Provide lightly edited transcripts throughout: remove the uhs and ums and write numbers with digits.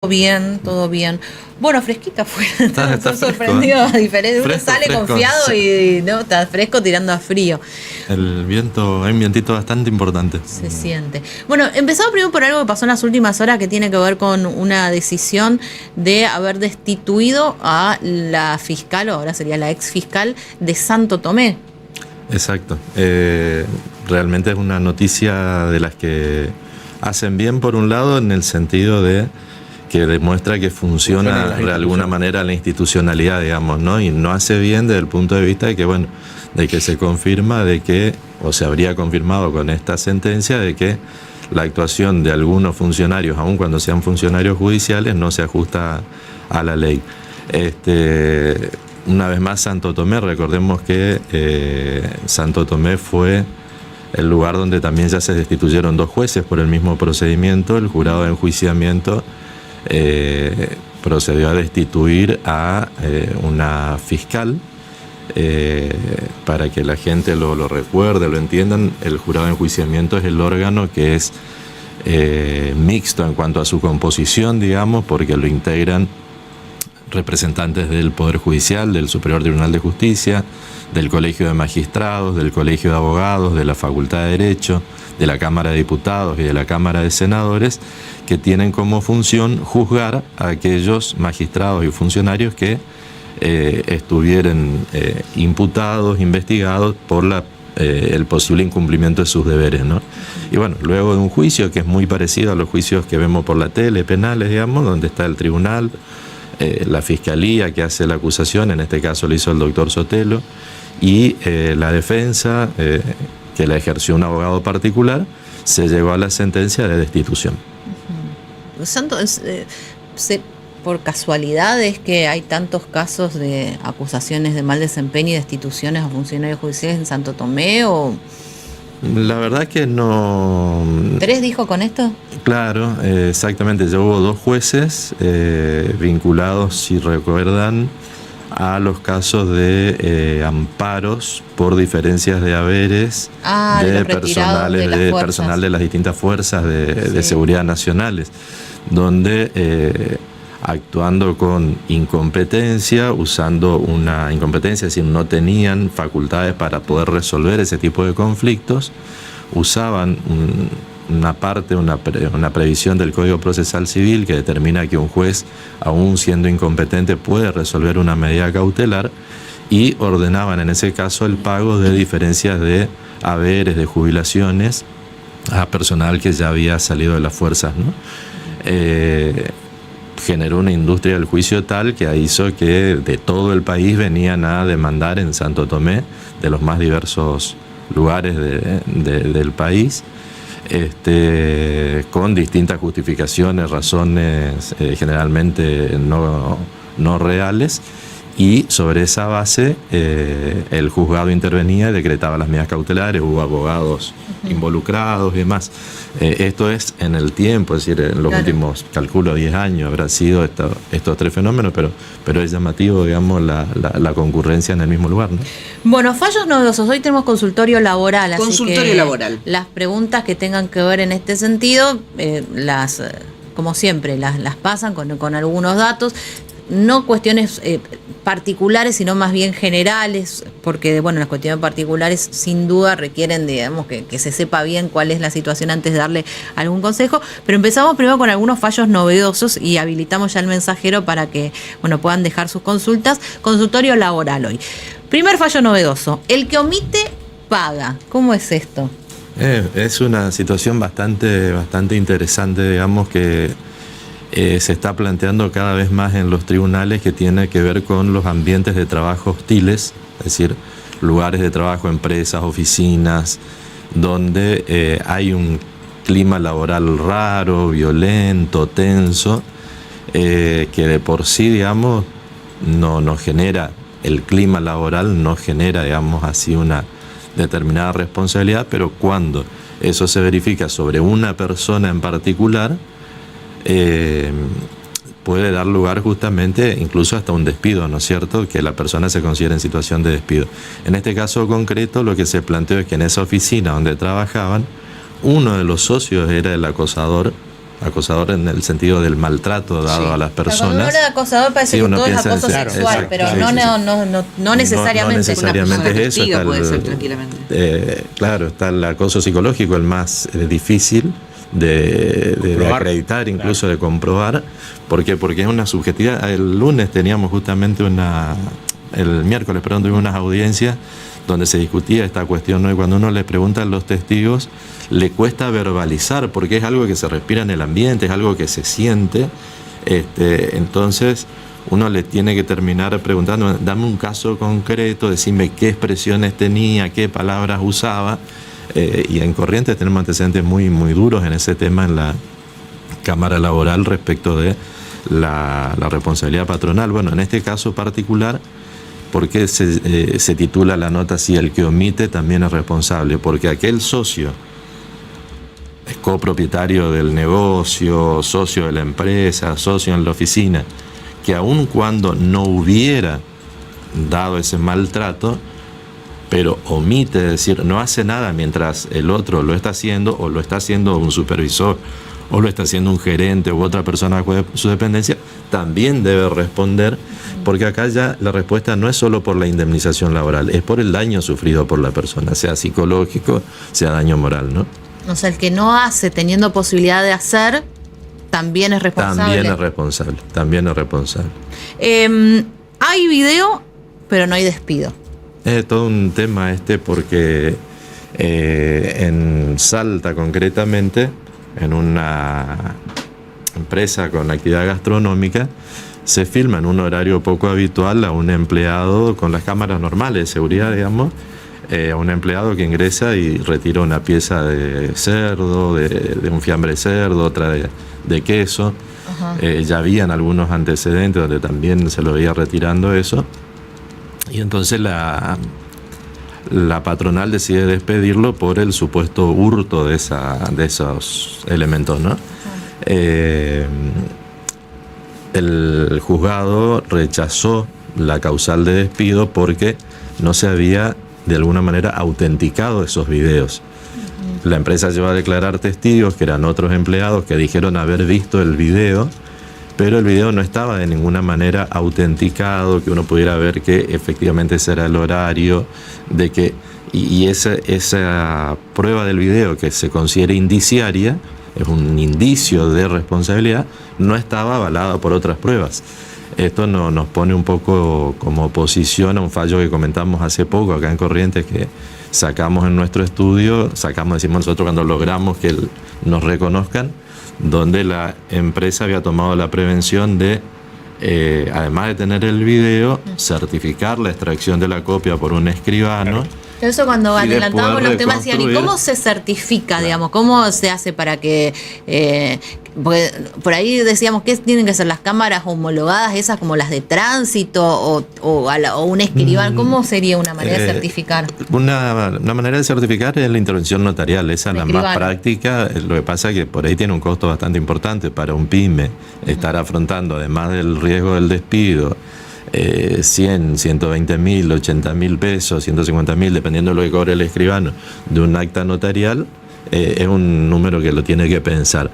Bien, todo bien. Bueno, fresquita fue. Está Estoy fresco, sorprendido. A diferencia, uno Fresco, sale fresco. confiado Sí. y no, está fresco tirando a frío. El viento, hay un vientito bastante importante. Se siente. Bueno, empezamos primero por algo que pasó en las últimas horas que tiene que ver con una decisión de haber destituido a la fiscal, o ahora sería la ex fiscal de Santo Tomé. Exacto. Realmente es una noticia de las que hacen bien por un lado en el sentido de que demuestra que funciona de alguna manera la institucionalidad, digamos, ¿no? Y no hace bien desde el punto de vista de que, bueno, de que se confirma de que, o se habría confirmado con esta sentencia, de que la actuación de algunos funcionarios, aun cuando sean funcionarios judiciales, no se ajusta a la ley. Una vez más, Santo Tomé, recordemos que Santo Tomé fue el lugar donde también ya se destituyeron 2 jueces por el mismo procedimiento. El jurado de enjuiciamiento procedió a destituir a una fiscal. Para que la gente lo recuerde, lo entiendan, el jurado de enjuiciamiento es el órgano que es mixto en cuanto a su composición, digamos, porque lo integran representantes del Poder Judicial, del Superior Tribunal de Justicia, del Colegio de Magistrados, del Colegio de Abogados, de la Facultad de Derecho, de la Cámara de Diputados y de la Cámara de Senadores, que tienen como función juzgar a aquellos magistrados y funcionarios que estuvieran imputados, investigados por el posible incumplimiento de sus deberes, ¿no? Y bueno, luego de un juicio que es muy parecido a los juicios que vemos por la tele, penales, digamos, donde está el tribunal, la fiscalía que hace la acusación, en este caso lo hizo el doctor Sotelo, y la defensa, que la ejerció un abogado particular, se llegó a la sentencia de destitución. Santo, por casualidad es que hay tantos casos de acusaciones de mal desempeño y destituciones a funcionarios judiciales en Santo Tomé, o... La verdad que no... ¿3 dijo con esto? Claro, exactamente. Ya hubo 2 jueces vinculados, si recuerdan, a los casos de amparos por diferencias de haberes de personal de las distintas fuerzas de seguridad nacionales, donde actuando con incompetencia, usando una incompetencia, es decir, no tenían facultades para poder resolver ese tipo de conflictos, usaban una previsión del Código Procesal Civil que determina que un juez, aún siendo incompetente, puede resolver una medida cautelar, y ordenaban en ese caso el pago de diferencias de haberes, de jubilaciones a personal que ya había salido de las fuerzas, ¿no? Generó una industria del juicio tal que hizo que de todo el país venían a demandar en Santo Tomé, de los más diversos lugares del país, con distintas justificaciones, razones generalmente no reales, y sobre esa base el juzgado intervenía y decretaba las medidas cautelares. Hubo abogados involucrados y demás. Esto es en el tiempo, es decir, en los últimos, calculo, 10 años habrá sido estos 3 fenómenos, pero es llamativo, digamos, la concurrencia en el mismo lugar, ¿no? Bueno, fallos novedosos. Hoy tenemos consultorio laboral. Consultorio laboral. Las preguntas que tengan que ver en este sentido, como siempre, las pasan con algunos datos. No cuestiones particulares, sino más bien generales, porque bueno, las cuestiones particulares sin duda requieren, digamos, que se sepa bien cuál es la situación antes de darle algún consejo. Pero empezamos primero con algunos fallos novedosos y habilitamos ya el mensajero para que puedan dejar sus consultas. Consultorio laboral hoy. Primer fallo novedoso: el que omite paga. ¿Cómo es esto? Es una situación bastante interesante, digamos, que se está planteando cada vez más en los tribunales, que tiene que ver con los ambientes de trabajo hostiles, es decir, lugares de trabajo, empresas, oficinas, donde hay un clima laboral raro, violento, tenso, que de por sí, digamos, no genera, el clima laboral no genera, digamos, así una determinada responsabilidad, pero cuando eso se verifica sobre una persona en particular, puede dar lugar justamente incluso hasta un despido, ¿no es cierto?, que la persona se considere en situación de despido. En este caso concreto, lo que se planteó es que en esa oficina donde trabajaban, uno de los socios era el acosador acosador en el sentido del maltrato dado a las personas. Cuando uno habla de acosador parece que todo es acoso sexual, pero no necesariamente. No necesariamente es eso. Puede ser tranquilamente. Claro, está el acoso psicológico, el más difícil de acreditar, incluso de comprobar. ¿Por qué? Porque es una subjetividad. El lunes teníamos justamente el miércoles, tuvimos unas audiencias donde se discutía esta cuestión, ¿no? Y cuando uno le pregunta a los testigos, le cuesta verbalizar, porque es algo que se respira en el ambiente, es algo que se siente. Entonces uno le tiene que terminar preguntando, dame un caso concreto, decime qué expresiones tenía, qué palabras usaba. Y en Corrientes tenemos antecedentes muy, muy duros en ese tema en la Cámara Laboral respecto de la responsabilidad patronal. Bueno, en este caso particular, ¿por qué se titula la nota así? El que omite también es responsable, porque aquel socio, copropietario del negocio, socio de la empresa, socio en la oficina, que aun cuando no hubiera dado ese maltrato, pero omite, es decir, no hace nada mientras el otro lo está haciendo, o lo está haciendo un supervisor, o lo está haciendo un gerente u otra persona de su dependencia, también debe responder, porque acá ya la respuesta no es solo por la indemnización laboral, es por el daño sufrido por la persona, sea psicológico, sea daño moral, ¿no? O sea, el que no hace teniendo posibilidad de hacer, también es responsable. También es responsable. Hay video, pero no hay despido. Es todo un tema porque en Salta concretamente, en una empresa con actividad gastronómica, se filma en un horario poco habitual a un empleado con las cámaras normales de seguridad, digamos, a un empleado que ingresa y retira una pieza de cerdo, de un fiambre de cerdo, otra de queso. Ya habían algunos antecedentes donde también se lo veía retirando eso. Y entonces la patronal decide despedirlo por el supuesto hurto de esos elementos, ¿no? El juzgado rechazó la causal de despido porque no se había de alguna manera autenticado esos videos. La empresa llevó a declarar testigos que eran otros empleados que dijeron haber visto el video, pero el video no estaba de ninguna manera autenticado, que uno pudiera ver que efectivamente ese era el horario, y esa prueba del video que se considera indiciaria, es un indicio de responsabilidad, no estaba avalada por otras pruebas. Esto nos pone un poco como oposición a un fallo que comentamos hace poco acá en Corrientes, que sacamos en nuestro estudio, decimos nosotros cuando logramos que nos reconozcan, donde la empresa había tomado la prevención de, además de tener el video, certificar la extracción de la copia por un escribano. Eso cuando adelantábamos los temas decían, ¿y cómo se certifica, digamos? ¿Cómo se hace para que...? Porque por ahí decíamos que tienen que ser las cámaras homologadas, esas como las de tránsito o un escribano. ¿Cómo sería una manera de certificar? Una manera de certificar es la intervención notarial, esa es la más práctica. Lo que pasa es que por ahí tiene un costo bastante importante para un pyme estar afrontando, además del riesgo del despido, 100, 120 mil, 80 mil pesos, 150 mil, dependiendo de lo que cobre el escribano, de un acta notarial, es un número que lo tiene que pensar.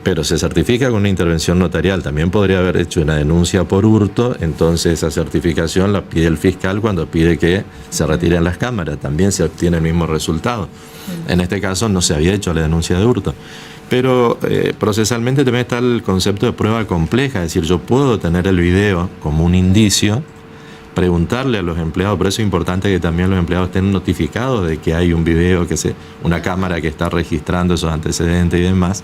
Pero se certifica con una intervención notarial. También podría haber hecho una denuncia por hurto, entonces esa certificación la pide el fiscal cuando pide que se retiren las cámaras. También se obtiene el mismo resultado. En este caso no se había hecho la denuncia de hurto. Pero procesalmente también está el concepto de prueba compleja, es decir, yo puedo tener el video como un indicio, preguntarle a los empleados, por eso es importante que también los empleados estén notificados de que hay un video, una cámara que está registrando esos antecedentes y demás.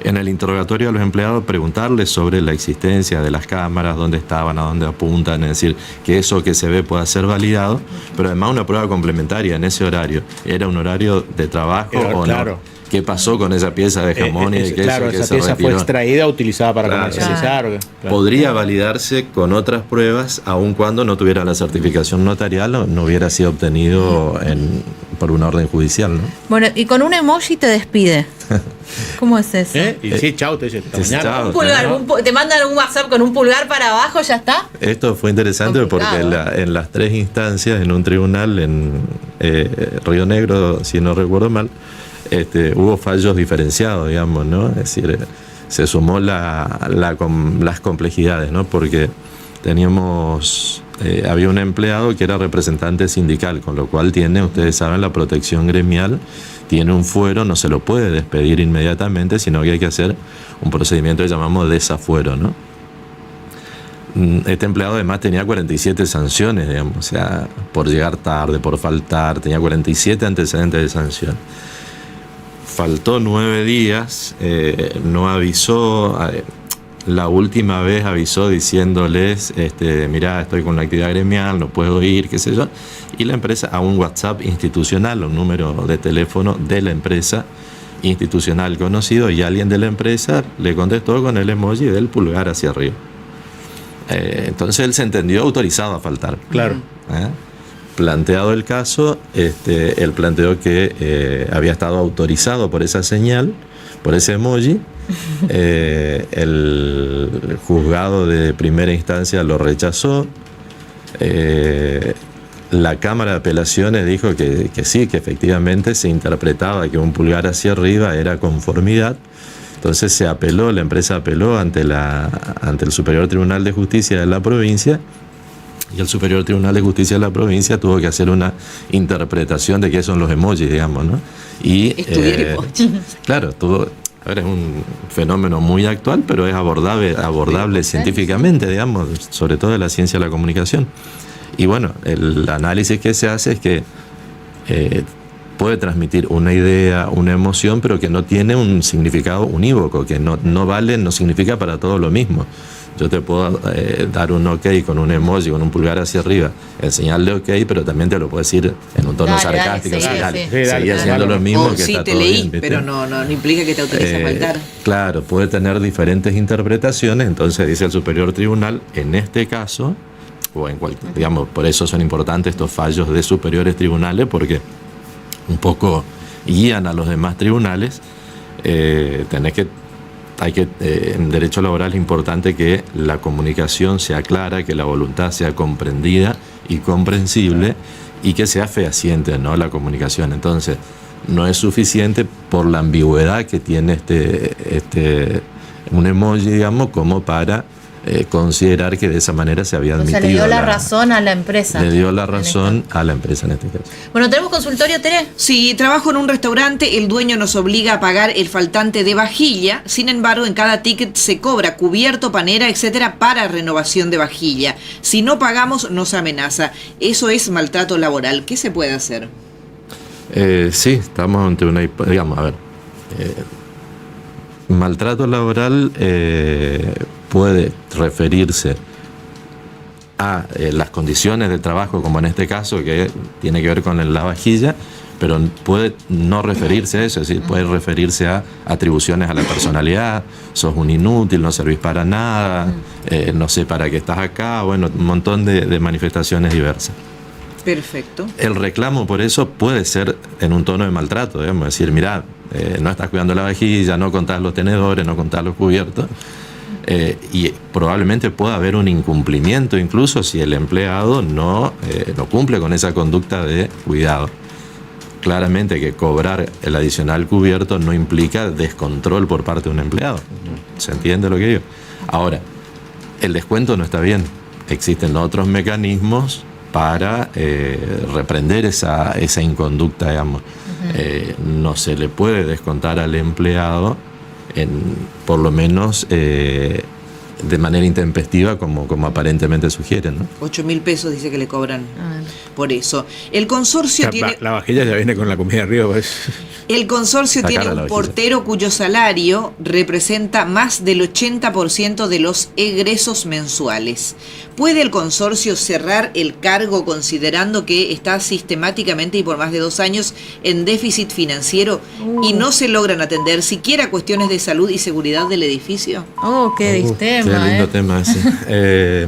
En el interrogatorio a los empleados preguntarles sobre la existencia de las cámaras, dónde estaban, a dónde apuntan, es decir, que eso que se ve pueda ser validado, pero además una prueba complementaria en ese horario. ¿Era un horario de trabajo o no? ¿Qué pasó con esa pieza de jamón y de queso? Claro, esa pieza fue extraída, utilizada para comercializar. Claro. Podría validarse con otras pruebas, aun cuando no tuviera la certificación notarial, no hubiera sido obtenido por una orden judicial, ¿no? Bueno, y con un emoji te despide. ¿Cómo es eso? Y sí, chau, te dice, mañana. Un pulgar, te mandan un WhatsApp con un pulgar para abajo, ya está. Esto fue interesante porque en las tres instancias, en un tribunal en Río Negro, si no recuerdo mal, hubo fallos diferenciados, digamos, ¿no? Es decir, se sumó las complejidades, ¿no? Porque había un empleado que era representante sindical, con lo cual ustedes saben, la protección gremial tiene un fuero, no se lo puede despedir inmediatamente, sino que hay que hacer un procedimiento que llamamos desafuero, ¿no? Este empleado además tenía 47 sanciones, digamos, o sea, por llegar tarde, por faltar, tenía 47 antecedentes de sanción. Faltó 9 días, no avisó, la última vez avisó diciéndoles, mirá, estoy con la actividad gremial, no puedo ir, qué sé yo, y la empresa a un WhatsApp institucional, un número de teléfono de la empresa institucional conocido, y alguien de la empresa le contestó con el emoji del pulgar hacia arriba. Entonces él se entendió autorizado a faltar. Claro. Planteado el caso, él planteó que había estado autorizado por esa señal, por ese emoji. El juzgado de primera instancia lo rechazó. La Cámara de Apelaciones dijo que sí, que efectivamente se interpretaba que un pulgar hacia arriba era conformidad. Entonces la empresa apeló ante el Superior Tribunal de Justicia de la provincia, y el Superior Tribunal de Justicia de la provincia tuvo que hacer una interpretación de qué son los emojis, digamos, ¿no? Y estudiar emojis. Claro, es un fenómeno muy actual, pero es abordable científicamente, digamos, sobre todo en la ciencia de la comunicación. Y bueno, el análisis que se hace es que puede transmitir una idea, una emoción, pero que no tiene un significado unívoco, que no significa para todo lo mismo. Yo te puedo dar un ok con un emoji, con un pulgar hacia arriba, en señal de ok, pero también te lo puedo decir en un tono sarcástico. Seguía haciendo lo mismo, o que sí, está te todo leí, bien, ¿viste? pero no implica que te autorice a faltar. Claro, puede tener diferentes interpretaciones. Entonces dice el Superior Tribunal, en este caso, o en cualquier, digamos, por eso son importantes estos fallos de superiores tribunales, porque un poco guían a los demás tribunales. En derecho laboral es importante que la comunicación sea clara, que la voluntad sea comprendida y comprensible, y que sea fehaciente, ¿no?, la comunicación. Entonces, no es suficiente por la ambigüedad que tiene un emoji, digamos, como para considerar que de esa manera se había admitido. O sea, le dio la razón a la empresa. Le dio la razón a la empresa en este caso. Bueno, ¿tenemos consultorio, Tere? Sí, trabajo en un restaurante, el dueño nos obliga a pagar el faltante de vajilla, sin embargo, en cada ticket se cobra cubierto, panera, etcétera, para renovación de vajilla. Si no pagamos, nos amenaza. Eso es maltrato laboral. ¿Qué se puede hacer? Sí, estamos ante una, digamos, a ver, maltrato laboral puede referirse a las condiciones de trabajo, como en este caso, que tiene que ver con la vajilla, pero puede no referirse a eso, es decir, puede referirse a atribuciones a la personalidad, sos un inútil, no servís para nada, no sé para qué estás acá, bueno, un montón de manifestaciones diversas. Perfecto. El reclamo por eso puede ser en un tono de maltrato, digamos, decir, mirá, no estás cuidando la vajilla, no contás los tenedores, no contás los cubiertos. Y probablemente pueda haber un incumplimiento incluso si el empleado no cumple con esa conducta de cuidado. Claramente que cobrar el adicional cubierto no implica descontrol por parte de un empleado. ¿Se entiende lo que digo? Ahora, el descuento no está bien. Existen otros mecanismos para reprender esa inconducta, digamos. No se le puede descontar al empleado por lo menos de manera intempestiva, como aparentemente sugieren, ¿no? 8.000 pesos dice que le cobran por eso. El consorcio tiene... La vajilla ya viene con la comida arriba, pues. El consorcio tiene un portero cuyo salario representa más del 80% de los egresos mensuales. ¿Puede el consorcio cerrar el cargo considerando que está sistemáticamente y por más de 2 años en déficit financiero y no se logran atender siquiera cuestiones de salud y seguridad del edificio? Qué tema. Qué lindo tema ese.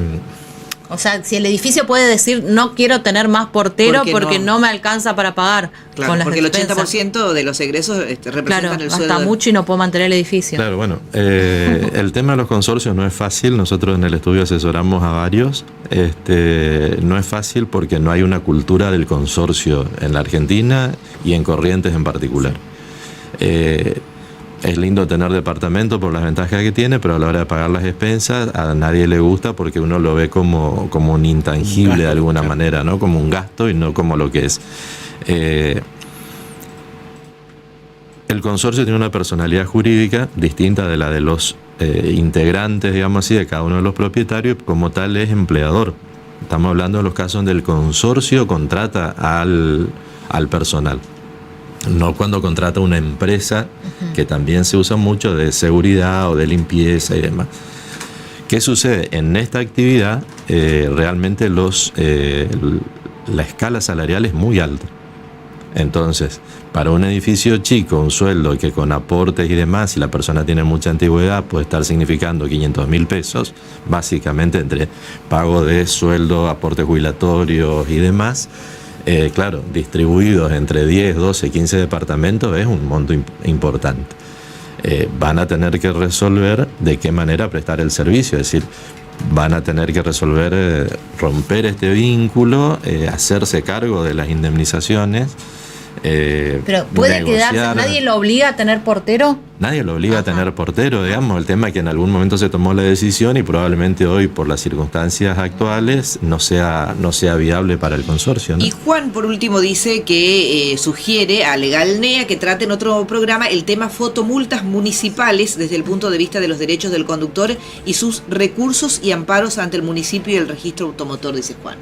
O sea, si el edificio puede decir no quiero tener más portero porque no me alcanza para pagar. Claro, con las porque despensas. El 80% de los egresos representan el sueldo. Gasta mucho y no puedo mantener el edificio. Claro, bueno, el tema de los consorcios no es fácil. Nosotros en el estudio asesoramos a varios. No es fácil porque no hay una cultura del consorcio en la Argentina y en Corrientes en particular. Es lindo tener departamento por las ventajas que tiene, pero a la hora de pagar las expensas a nadie le gusta porque uno lo ve como un intangible de alguna manera, ¿no? Como un gasto y no como lo que es. El consorcio tiene una personalidad jurídica distinta de la de los integrantes, digamos así, de cada uno de los propietarios, y como tal es empleador. Estamos hablando de los casos donde el consorcio contrata al personal. No cuando contrata una empresa, que también se usa mucho de seguridad o de limpieza y demás. ¿Qué sucede? En esta actividad realmente la escala salarial es muy alta. Entonces, para un edificio chico, un sueldo que con aportes y demás, si la persona tiene mucha antigüedad, puede estar significando 500.000 pesos, básicamente entre pago de sueldo, aportes jubilatorios y demás. Claro, distribuidos entre 10, 12, 15 departamentos es un monto importante. Van a tener que resolver de qué manera prestar el servicio, es decir, van a tener que resolver romper este vínculo, hacerse cargo de las indemnizaciones. Pero puede quedarse, ¿nadie lo obliga a tener portero? Nadie lo obliga a tener portero, digamos. El tema es que en algún momento se tomó la decisión y probablemente hoy, por las circunstancias actuales, no sea viable para el consorcio, ¿no? Y Juan, por último, dice que sugiere a Legal NEA que trate en otro programa el tema fotomultas municipales desde el punto de vista de los derechos del conductor y sus recursos y amparos ante el municipio y el registro automotor, dice Juan.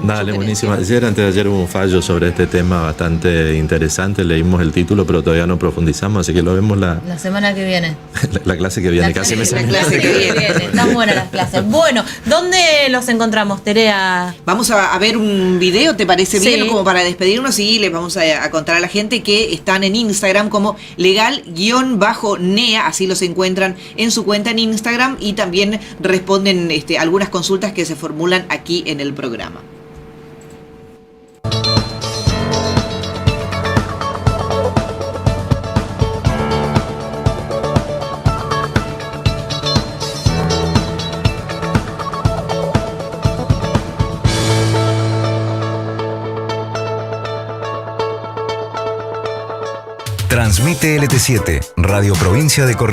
Dale, buenísimo. Antes de ayer hubo un fallo sobre este tema bastante interesante. Leímos el título, pero todavía no profundizamos, así que lo vemos la semana que viene. La clase que viene, casi me sale. La clase que viene. Están buenas las clases. Bueno, ¿dónde los encontramos, Terea? Vamos a ver un video, ¿te parece bien? Sí. Como para despedirnos y les vamos a contar a la gente que están en Instagram como legal-nea, así los encuentran en su cuenta en Instagram y también responden algunas consultas que se formulan aquí en el programa. Transmite LT7, Radio Provincia de Corrientes.